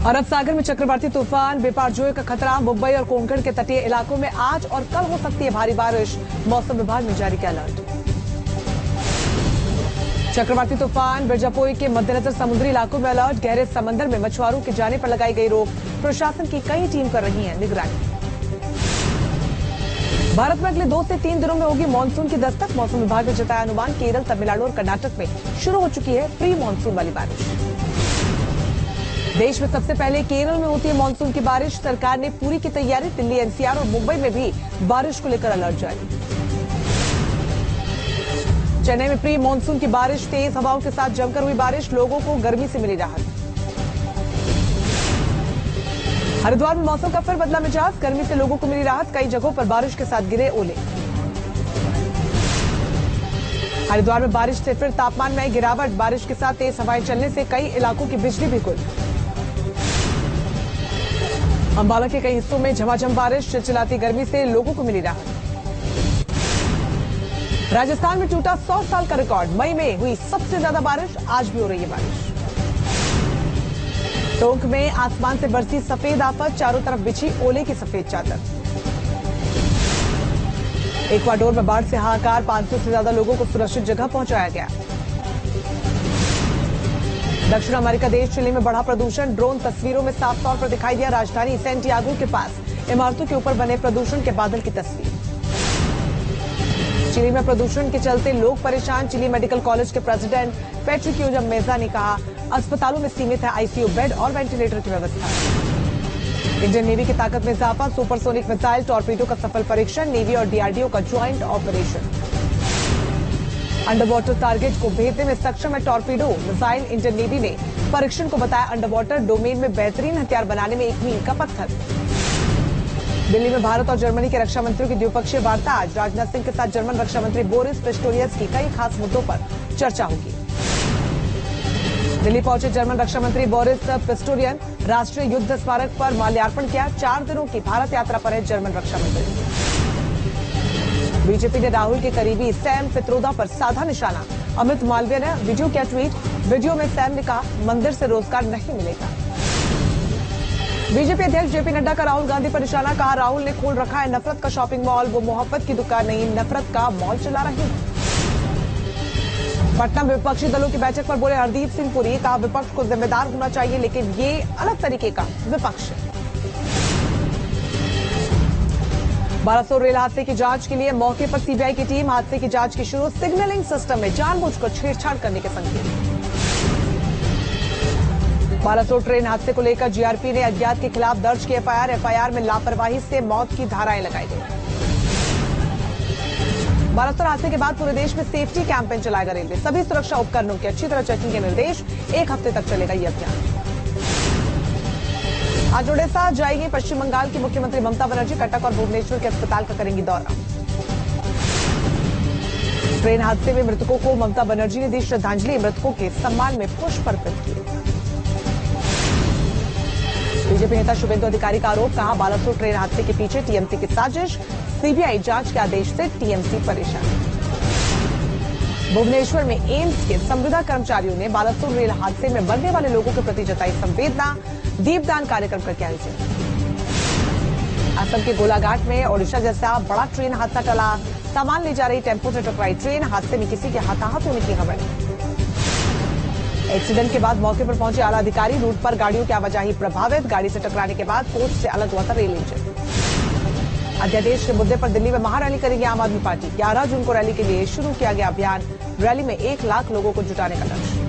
अरब सागर में चक्रवाती तूफान बिपारजोय का खतरा। मुंबई और कोंकण के तटीय इलाकों में आज और कल हो सकती है भारी बारिश। मौसम विभाग ने जारी किया अलर्ट। चक्रवाती तूफान बिरजापोई के मद्देनजर समुद्री इलाकों में अलर्ट। गहरे समंदर में मछुआरों के जाने पर लगाई गई रोक। प्रशासन की कई टीम कर रही है निगरानी। भारत में अगले 2 से 3 दिनों में होगी मानसून की दस्तक। मौसम विभाग ने जताया अनुमान। केरल, तमिलनाडु और कर्नाटक में शुरू हो चुकी है प्री मानसून वाली बारिश। देश में सबसे पहले केरल में होती है मानसून की बारिश। सरकार ने पूरी की तैयारी। दिल्ली, एनसीआर और मुंबई में भी बारिश को लेकर अलर्ट जारी। चेन्नई में प्री मानसून की बारिश। तेज हवाओं के साथ जमकर हुई बारिश। लोगों को गर्मी से मिली राहत। हरिद्वार में मौसम का फिर बदला मिजाज। गर्मी से लोगों को मिली राहत। कई जगहों पर बारिश के साथ गिरे ओले। हरिद्वार में बारिश से फिर तापमान में आई गिरावट। बारिश के साथ तेज हवाएं चलने से कई इलाकों की बिजली भी गुल। अंबाला के कई हिस्सों में झमाझम बारिश। चिलचिलाती गर्मी से लोगों को मिली राहत। राजस्थान में टूटा 100 साल का रिकॉर्ड। मई में हुई सबसे ज्यादा बारिश। आज भी हो रही है बारिश। टोंक में आसमान से बरसी सफेद आफत। चारों तरफ बिछी ओले की सफेद चादर। इक्वाडोर में बाढ़ से हाहाकार। 500 से ज्यादा लोगों को सुरक्षित जगह पहुंचाया गया। दक्षिण अमेरिका देश चिली में बढ़ा प्रदूषण। ड्रोन तस्वीरों में साफ तौर पर दिखाई दिया राजधानी सैंटियागो के पास इमारतों के ऊपर बने प्रदूषण के बादल की तस्वीर। चिली में प्रदूषण के चलते लोग परेशान। चिली मेडिकल कॉलेज के प्रेसिडेंट पेट्रिक्योजा मेजा ने कहा, अस्पतालों में सीमित है आईसीयू बेड और वेंटिलेटर की व्यवस्था। इंडियन नेवी की ताकत में इजाफा। सुपरसोनिक मिसाइल टॉर्पीडो का सफल परीक्षण। नेवी और डीआरडीओ का joint operation. Under water target को भेदने में सक्षम है टॉर्पीडो मिसाइल। इंडियन नेवी ने परीक्षण को बताया अंडर वाटर डोमेन में बेहतरीन हथियार बनाने में 1 मील का पत्थर। दिल्ली में भारत और जर्मनी के रक्षा मंत्रियों की द्विपक्षीय वार्ता आज। राजनाथ सिंह के साथ जर्मन रक्षा मंत्री बोरिस पिस्टोरियस की कई खास मुद्दों पर चर्चा होगी। दिल्ली पहुंचे जर्मन रक्षा मंत्री बोरिस पिस्टोरियन। राष्ट्रीय युद्ध स्मारक पर माल्यार्पण किया। 4 दिनों की भारत यात्रा पर है जर्मन रक्षा मंत्री। बीजेपी ने राहुल के करीबी सैम पित्रोदा पर साधा निशाना। अमित मालवीय ने वीडियो किया ट्वीट। वीडियो में सैम ने कहा, मंदिर से रोजगार नहीं मिलेगा। बीजेपी अध्यक्ष जेपी नड्डा का राहुल गांधी पर निशाना। कहा, राहुल ने खोल रखा है नफरत का शॉपिंग मॉल। वो मोहब्बत की दुकान नहीं, नफरत का मॉल चला रही है। पटना में विपक्षी दलों की बैठक पर बोले हरदीप सिंह पुरी। कहा, विपक्ष को जिम्मेदार होना चाहिए, लेकिन ये अलग तरीके का विपक्ष है। बालासोर रेल हादसे की जांच के लिए मौके पर सीबीआई की टीम। हादसे की जांच की शुरू। सिग्नलिंग सिस्टम में जानबूझकर छेड़छाड़ करने के संकेत। बालासोर ट्रेन हादसे को लेकर जीआरपी ने अज्ञात के खिलाफ दर्ज की एफआईआर में लापरवाही से मौत की धाराएं लगाई गई। बालासोर हादसे के बाद पूरे देश में सेफ्टी कैंपेन चलाएगा रेलवे। सभी सुरक्षा उपकरणों की अच्छी तरह चेकिंग के निर्देश। 1 हफ्ते तक चलेगा ये अभियान। आज ओडिशा जाएगी पश्चिम बंगाल की मुख्यमंत्री ममता बनर्जी। कटक और भुवनेश्वर के अस्पताल का करेंगी दौरा। ट्रेन हादसे में मृतकों को ममता बनर्जी ने दी श्रद्धांजलि। मृतकों के सम्मान में पुष्प अर्पित किए। बीजेपी नेता शुभेंदु अधिकारी का आरोप। कहा, बालासोर ट्रेन हादसे के पीछे टीएमसी की साजिश। सीबीआई जांच के आदेश से टीएमसी परेशान। भुवनेश्वर में एम्स के संविदा कर्मचारियों ने बालासोर रेल हादसे में मरने वाले लोगों के प्रति जताई संवेदना। दीपदान कार्यक्रम करके आयोजित। असम के गोलाघाट में ओडिशा जैसा बड़ा ट्रेन हादसा टला। सामान ले जा रही टेम्पो से टकराई ट्रेन। हादसे में किसी के हताहत होने की खबर नहीं। एक्सीडेंट के बाद मौके पर पहुंचे आला अधिकारी। रूट पर गाड़ियों की आवाजाही प्रभावित। गाड़ी से टकराने के बाद कोच से अलग हुआ था रेल इंजन। अध्यादेश के मुद्दे पर दिल्ली में महारैली करेगी आम आदमी पार्टी। 11 जून को रैली के लिए शुरू किया गया अभियान। रैली में 1 लाख लोगों को जुटाने का लक्ष्य।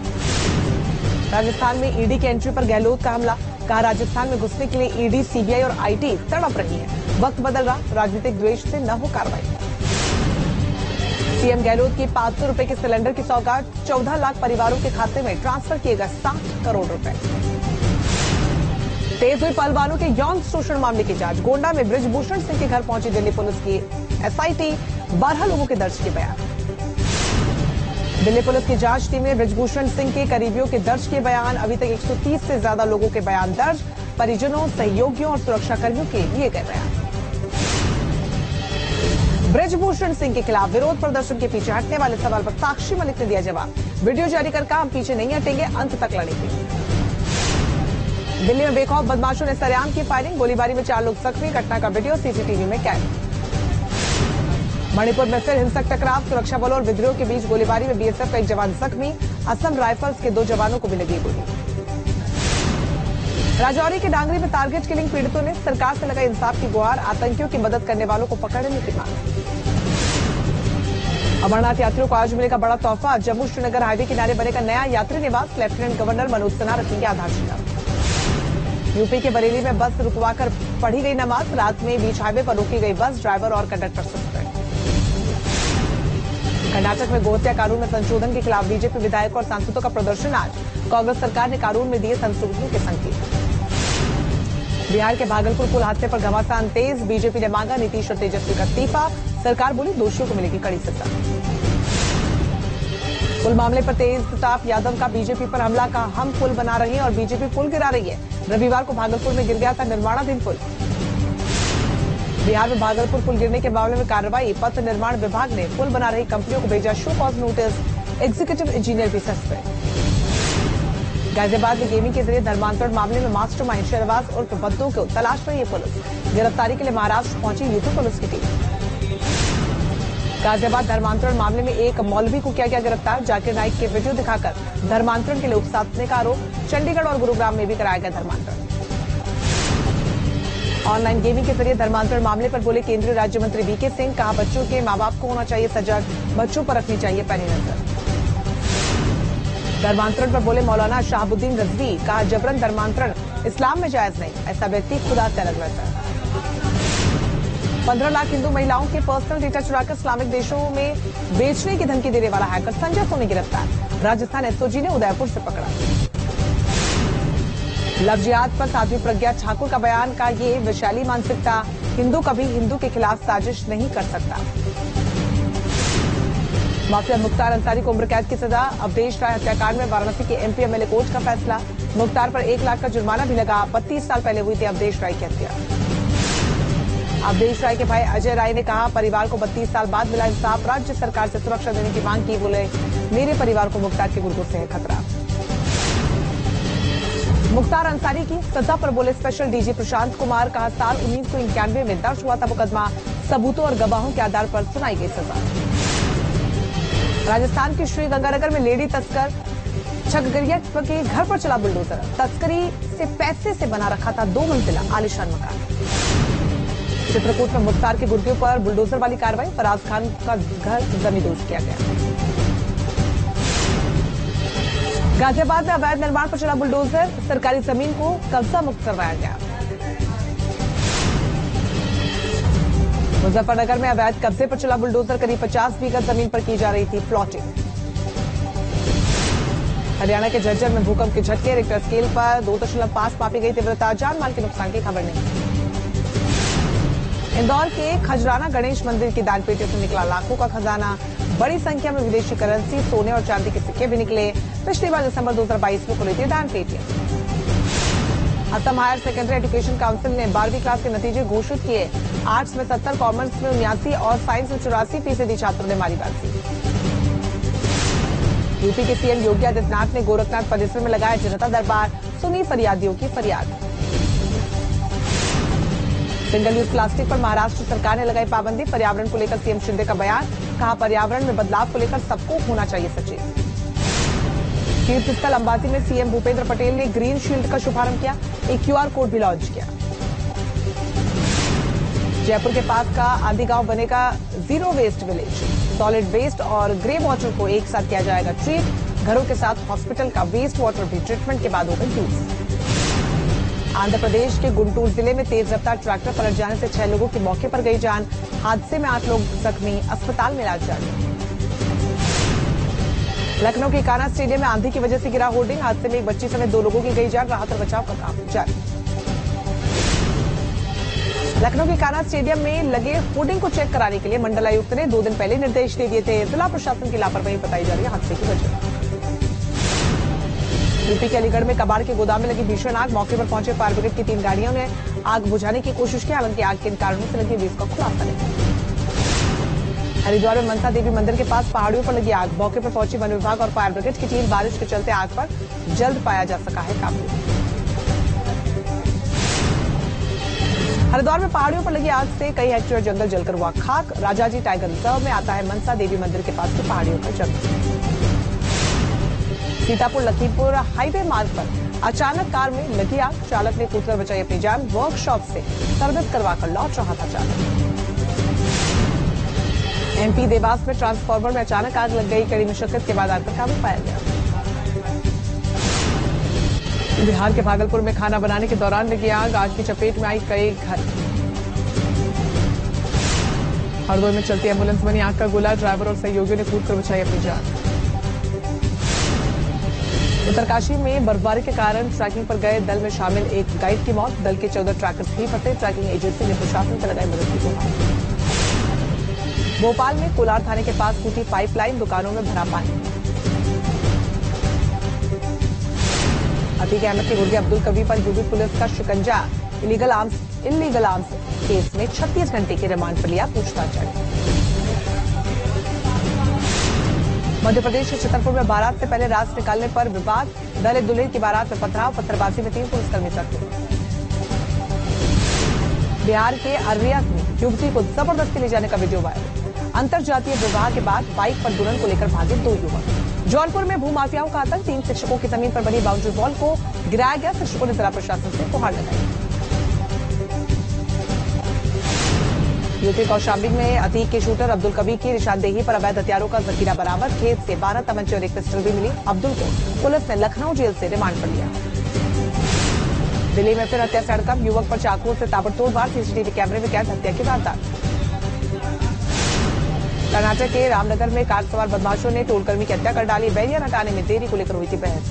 राजस्थान में ईडी की एंट्री पर गहलोत का हमला। कहा, राजस्थान में घुसने के लिए ईडी, सीबीआई और आईटी तड़प रही है। वक्त बदल रहा, राजनीतिक द्वेष से न हो कार्रवाई। सीएम गहलोत की 500 रुपए के सिलेंडर की सौगात। 14 लाख परिवारों के खाते में ट्रांसफर किए गए 7 करोड़ रुपए। तेज हुई पहलवानों के यौन शोषण मामले की जांच। गोंडा में बृजभूषण सिंह के घर पहुंची दिल्ली पुलिस की एसआईटी। 12 लोगों के दर्ज किए बयान। दिल्ली पुलिस की जांच टीम ने बृजभूषण सिंह के करीबियों के दर्ज किए बयान। अभी तक 130 से ज्यादा लोगों के बयान दर्ज। परिजनों, सहयोगियों और सुरक्षाकर्मियों के लिए गए बयान। बृजभूषण सिंह के खिलाफ विरोध प्रदर्शन के पीछे हटने वाले सवाल पर साक्षी मलिक ने दिया जवाब। वीडियो जारी कर कहा, हम पीछे नहीं हटेंगे, अंत तक लड़ेंगे। दिल्ली में बेखौफ बदमाशों ने सरेआम की फायरिंग, गोलीबारी में 4 लोग जख्मी, घटना का वीडियो सीसीटीवी में कैद। मणिपुर में फिर हिंसक टकराव, सुरक्षा बलों और विद्रोह के बीच गोलीबारी में बीएसएफ का 1 जवान जख्मी, असम राइफल्स के 2 जवानों को भी लगी गोली। राजौरी के डांगरी में टारगेट किलिंग, पीड़ितों ने सरकार से लगाई इंसाफ की गुहार, आतंकियों की मदद करने वालों को पकड़ने की मांग। अमरनाथ यात्रियों को आज मिलेगा बड़ा तोहफा, जम्मू श्रीनगर हाईवे किनारे बनेगा नया यात्री निवास, लेफ्टिनेंट गवर्नर मनोज सिन्हा रखेंगे आधारशिला। यूपी के बरेली में बस रुकवाकर पढ़ी गई नमाज, रात में बीच हाईवे पर रोकी गई बस, ड्राइवर और कंडक्टर सस्पेंड। कर्नाटक में गोहत्या कानून में संशोधन के खिलाफ बीजेपी विधायकों और सांसदों का प्रदर्शन आज, कांग्रेस सरकार ने कानून में दिए संशोधनों के संकेत। बिहार के भागलपुर पुल हादसे पर घमासान तेज, बीजेपी ने मांगा नीतीश और तेजस्वी का इस्तीफा, सरकार बोली दोषियों को मिलेगी कड़ी सजा। पुल मामले पर तेजप्रताप यादव का बीजेपी पर हमला, का हम पुल बना रहे हैं और बीजेपी पुल गिरा रही है। रविवार को भागलपुर में गिर गया था निर्माणाधीन पुल। बिहार में भागलपुर पुल गिरने के मामले में कार्रवाई, पथ निर्माण विभाग ने पुल बना रही कंपनियों को भेजा show cause notice, executive engineer भी सस्पेंड। गाजियाबाद में गेमिंग के जरिए धर्मांतरण मामले में मास्टरमाइंड शहरवाज उर्फ बद्दू को तलाश रही है पुलिस, गिरफ्तारी के लिए महाराष्ट्र पहुंची यूपी पुलिस की टीम। गाजियाबाद धर्मांतरण मामले में एक मौलवी को किया गया गिरफ्तार, जाकिर नाइक के वीडियो दिखाकर धर्मांतरण के लिए उकसाने का आरोप, चंडीगढ़ और गुरुग्राम में भी कराया गया धर्मांतरण। ऑनलाइन गेमिंग के जरिए धर्मांतरण मामले पर बोले केंद्रीय राज्य मंत्री वीके सिंह, कहा बच्चों के मां बाप को होना चाहिए सजग, बच्चों पर रखनी चाहिए पैनी नजर। धर्मांतरण पर बोले मौलाना शहाबुद्दीन रजवी, कहा जबरन धर्मांतरण इस्लाम में जायज नहीं, ऐसा व्यक्ति खुदा से अलग रहता है। 15 लाख हिंदू महिलाओं के पर्सनल डेटा चुराकर इस्लामिक देशों में बेचने की धमकी देने वाला हैकर संजय सोनी गिरफ्तार, राजस्थान एसओजी ने उदयपुर से पकड़ा। लव जिहाद पर साध्वी प्रज्ञा ठाकुर का बयान, का ये वैशाली मानसिकता, हिंदू कभी हिंदू के खिलाफ साजिश नहीं कर सकता। माफिया मुख्तार अंसारी को उम्र कैद की सजा, अवधेश राय हत्याकांड में वाराणसी के एमपी एमएलए कोर्ट का फैसला, मुख्तार पर 1 लाख का जुर्माना भी लगा, 32 साल पहले हुई थी अवधेश राय की हत्या। अवधेश राय के भाई अजय राय ने कहा परिवार को 32 साल बाद मिला इंसाफ, राज्य सरकार से सुरक्षा देने की मांग की, बोले मेरे परिवार को मुख्तार के गुर्गों से है खतरा। मुख्तार अंसारी की सजा पर बोले स्पेशल डीजी प्रशांत कुमार, कहा साल 1991 में दर्ज हुआ था मुकदमा, सबूतों और गवाहों के आधार पर सुनाई गई सजा। राजस्थान के श्रीगंगानगर में लेडी तस्कर छगगरिया के घर पर चला बुलडोजर, तस्करी से पैसे से बना रखा था 2 मंजिला आलीशान मकान। चित्रकूट में मुख्तार के गुर्गों पर बुलडोजर वाली कार्रवाई, फराज खान का घर जमींदोज किया गया। गाजियाबाद में अवैध निर्माण पर चला बुलडोजर, सरकारी जमीन को कब्जा मुक्त करवाया गया। मुजफ्फरनगर में अवैध कब्जे पर चला बुलडोजर, करीब 50 बीघा जमीन पर की जा रही थी प्लॉटिंग। हरियाणा के झज्जर में भूकंप के झटके, रिक्टर स्केल पर 2.5 मापी गई तीव्रता, जान माल के नुकसान की खबर नहीं। इंदौर के खजराना गणेश मंदिर की दानपेटी से निकला लाखों का खजाना, बड़ी संख्या में विदेशी करेंसी, सोने और चांदी के सिक्के भी निकले। पिछली बार दिसंबर 2022 में खुली थी दानपेटियां। Assam higher secondary education council ने 12वीं क्लास के नतीजे घोषित किए, आर्ट्स में 70, कॉमर्स में 79 और साइंस में 84% छात्रों ने मारी बाजी। यूपी के सीएम योगी आदित्यनाथ ने गोरखनाथ परिसर में लगाया जनता दरबार, सुनी फरियादियों की फरियाद। सिंगल यूज प्लास्टिक पर महाराष्ट्र सरकार ने लगाई पाबंदी, पर्यावरण को लेकर सीएम शिंदे का बयान, कहा पर्यावरण में बदलाव को लेकर सबको होना चाहिए सचेत। तीर्थस्थल अंबाजी में सीएम भूपेंद्र पटेल ने ग्रीन शील्ड का शुभारंभ किया, एक क्यूआर कोड भी लॉन्च किया। जयपुर के पास का आंधी गांव बनेगा zero waste village, solid waste और ग्रे वाटर को एक साथ किया जाएगा ट्रीट, घरों के साथ हॉस्पिटल का वेस्ट वाटर भी ट्रीटमेंट के बाद होगा यूज। आंध्र प्रदेश के गुंटूर जिले में तेज रफ्तार ट्रैक्टर पलट जाने से 6 लोगों की मौके पर गई जान, हादसे में 8 लोग जख्मी, अस्पताल में इलाज जारी। लखनऊ के कान्हा स्टेडियम में आंधी की वजह से गिरा होर्डिंग, हादसे में एक बच्ची समेत 2 लोगों की गई जान, राहत और बचाव का काम जारी। लखनऊ के कान्हा स्टेडियम में लगे होर्डिंग को चेक कराने के लिए मंडलायुक्त ने 2 दिन पहले निर्देश दे दिए थे, जिला प्रशासन की लापरवाही बताई जा रही है हादसे की वजह। यूपी के अलीगढ़ में कबाड़ के गोदाम में लगी भीषण आग, मौके पर पहुंचे फायर ब्रिगेड की 3 गाड़ियों ने आग बुझाने की कोशिश की, हालांकि आग किन कारणों से लगी इसका खुलासा नहीं। हरिद्वार में मनसा देवी मंदिर के पास पहाड़ियों पर लगी आग, मौके पर पहुंची वन विभाग और फायर ब्रिगेड की टीम, बारिश के चलते आग पर जल्द पाया जा सका है काबू। हरिद्वार में पहाड़ियों पर लगी आग से कई हेक्टेयर जंगल जलकर हुआ खाक। राजाजी टाइगर रिजर्व में आता है मनसा देवी मंदिर के पास की पहाड़ियों का जंगल। सीतापुर लखीमपुर हाईवे मार्ग पर अचानक कार में लगी आग। चालक ने कूदकर बचाई अपनी जान। वर्कशॉप से सर्विस करवाकर लौट रहा था चालक। एमपी देवास में ट्रांसफार्मर में अचानक आग लग गई। कड़ी मशक्कत के बाद आग पर काबू पाया गया। बिहार के भागलपुर में खाना बनाने के दौरान लगी आग। आग की चपेट में आई कई घर। हरदोई में चलती एम्बुलेंस बनी आग का गोला। ड्राइवर और सहयोगियों ने कूदकर बचाई अपनी जान। उत्तरकाशी में बर्फबारी के कारण ट्रैकिंग पर गए दल में शामिल एक गाइड की मौत। दल के 14 ट्रैकर्स भी फंसे। ट्रैकिंग एजेंसी ने प्रशासन पर लगाई मदद की गुहार। भोपाल में कोलार थाने के पास टूटी पाइपलाइन। दुकानों में भरा पानी। अतीक अहमद के गुर्गे अब्दुल कबीर पर यूपी पुलिस का शिकंजा। इलीगल आर्म्स केस में 36 घंटे के रिमांड पर लिया पूछताछ जारी। मध्य प्रदेश के छतरपुर में बारात से पहले रात निकालने पर विवाद। दलित दुल्हे की बारात में पथराव। पत्थरबाजी में 3 पुलिसकर्मी जख्मी। बिहार के अररिया में युवती को जबरदस्ती ले जाने का वीडियो वायरल। अंतरजातीय विवाह के बाद बाइक पर दुल्हन को लेकर भागे 2 युवक। जौनपुर में भूमाफियाओं का आतंक। 3 शिक्षकों की जमीन पर बनी बाउंड्री वॉल को गिराया गया। शिक्षकों ने जिला प्रशासन से गुहार लगाई। यूपी कौशाम्बी में अतीक के शूटर अब्दुल कबीर की निशानदेही पर अवैध हथियारों का जखीरा बरामद। खेत से 12 तमंचे और एक पिस्टल भी मिली। अब्दुल को पुलिस ने लखनऊ जेल से रिमांड पर लिया। दिल्ली में फिर हत्या से हड़कंप। युवक पर चाकुओं से ताबड़तोड़ वार। सीसीटीवी कैमरे में कैद हत्या की वारदात। कर्नाटक के रामनगर में कार सवार बदमाशों ने टोलकर्मी की हत्या कर डाली। बैरियर हटाने में देरी को लेकर हुई थी बहस।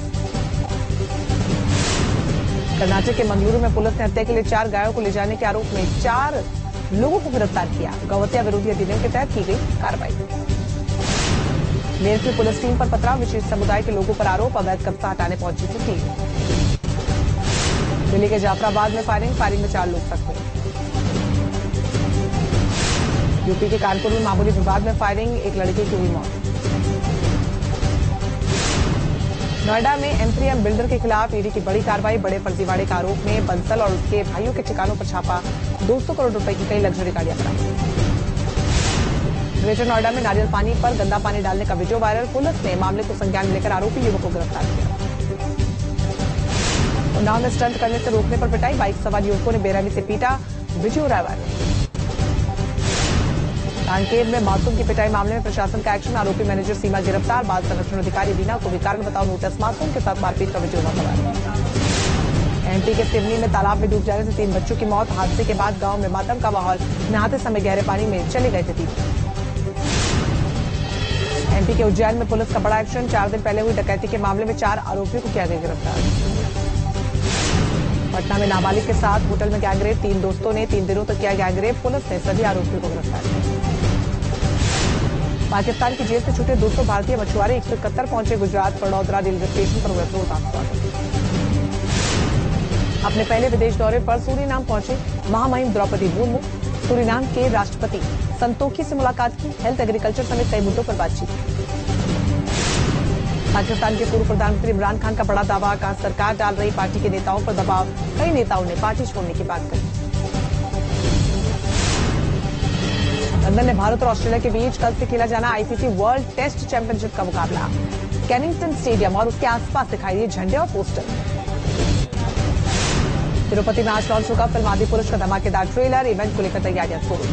कर्नाटक के मंगलुरु में पुलिस ने हत्या के लिए 4 गायों को ले जाने के आरोप में 4 लोगों को गिरफ्तार किया। गौहत्या विरोधी अधिनियम के तहत की गई कार्रवाई। मेरठ में पुलिस टीम पर पथराव। विशेष समुदाय के लोगों पर आरोप। अवैध कब्जा हटाने पहुंची थी टीम। दिल्ली के जाफराबाद में फायरिंग में 4 लोग जख्मी। यूपी के कानपुर में मामूली विवाद में फायरिंग। एक लड़के की हुई मौत। नोएडा में M3M बिल्डर के खिलाफ ईडी की बड़ी कार्रवाई। बड़े फर्जीवाड़े के आरोप में बंसल और उसके भाइयों के ठिकानों पर छापा। 200 करोड़ रुपए की कई लग्जरी गाड़ियां बरामद। ग्रेटर नोएडा में नारियल पानी पर गंदा पानी डालने का वीडियो वायरल। पुलिस ने मामले को संज्ञान में लेकर आरोपी युवक को गिरफ्तार किया। उन्नाव में स्टंट करने से रोकने पर पिटाई। बाइक सवार युवकों ने बेरहमी से पीटा। Video viral. कांकेर में मासूम की पिटाई मामले में प्रशासन का एक्शन। आरोपी मैनेजर सीमा गिरफ्तार। बाल संरक्षण अधिकारी बीना को भी कारण बताओ नोटिस। मासूम के साथ मारपीट का वीडियो वायरल। एमपी के सिवनी में तालाब में डूब जाने से 3 बच्चों की मौत। हादसे के बाद गांव में मातम का माहौल। नहाते समय गहरे पानी में चले गए थे 3। एमपी के उज्जैन में पुलिस का बड़ा एक्शन। 4 दिन पहले हुई डकैती के मामले में 4 आरोपियों को किया गया गिरफ्तार। पटना में नाबालिग के साथ होटल में गैंगरेप। 3 दोस्तों ने 3 दिनों तक किया गैंगरेप। पुलिस ने सभी आरोपियों को गिरफ्तार किया। पाकिस्तान की जेल से छूटे 200 भारतीय मछुआरे 171 पहुंचे गुजरात। वडोदरा रेलवे स्टेशन पर हुए जोरदार स्वागत। अपने पहले विदेश दौरे पर सूरीनाम पहुंचे महामहिम द्रौपदी मुर्मू। सूरीनाम के राष्ट्रपति संतोखी से मुलाकात की। हेल्थ, एग्रीकल्चर समेत कई मुद्दों पर बातचीत। पाकिस्तान के पूर्व प्रधानमंत्री इमरान खान का बड़ा दावा। कहा सरकार डाल रही पार्टी के नेताओं पर दबाव। कई नेताओं ने पार्टी छोड़ने की बात कही। लंदन में भारत और ऑस्ट्रेलिया के बीच कल से खेला जाना आईसीसी वर्ल्ड टेस्ट चैंपियनशिप का मुकाबला। केनिंगटन स्टेडियम और उसके आसपास दिखाई दिए झंडे और पोस्टर। तिरुपति में आज लॉन्च होगा फिल्म आदिपुरुष का धमाकेदार ट्रेलर। इवेंट को लेकर तैयारियां शुरू।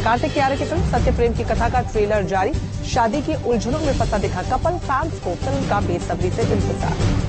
कार्तिक की आर्य की फिल्म सत्य प्रेम की कथा का ट्रेलर जारी। शादी की उलझनों में फंसा दिखा कपल। फैंस को फिल्म का बेसब्री से इंतजार।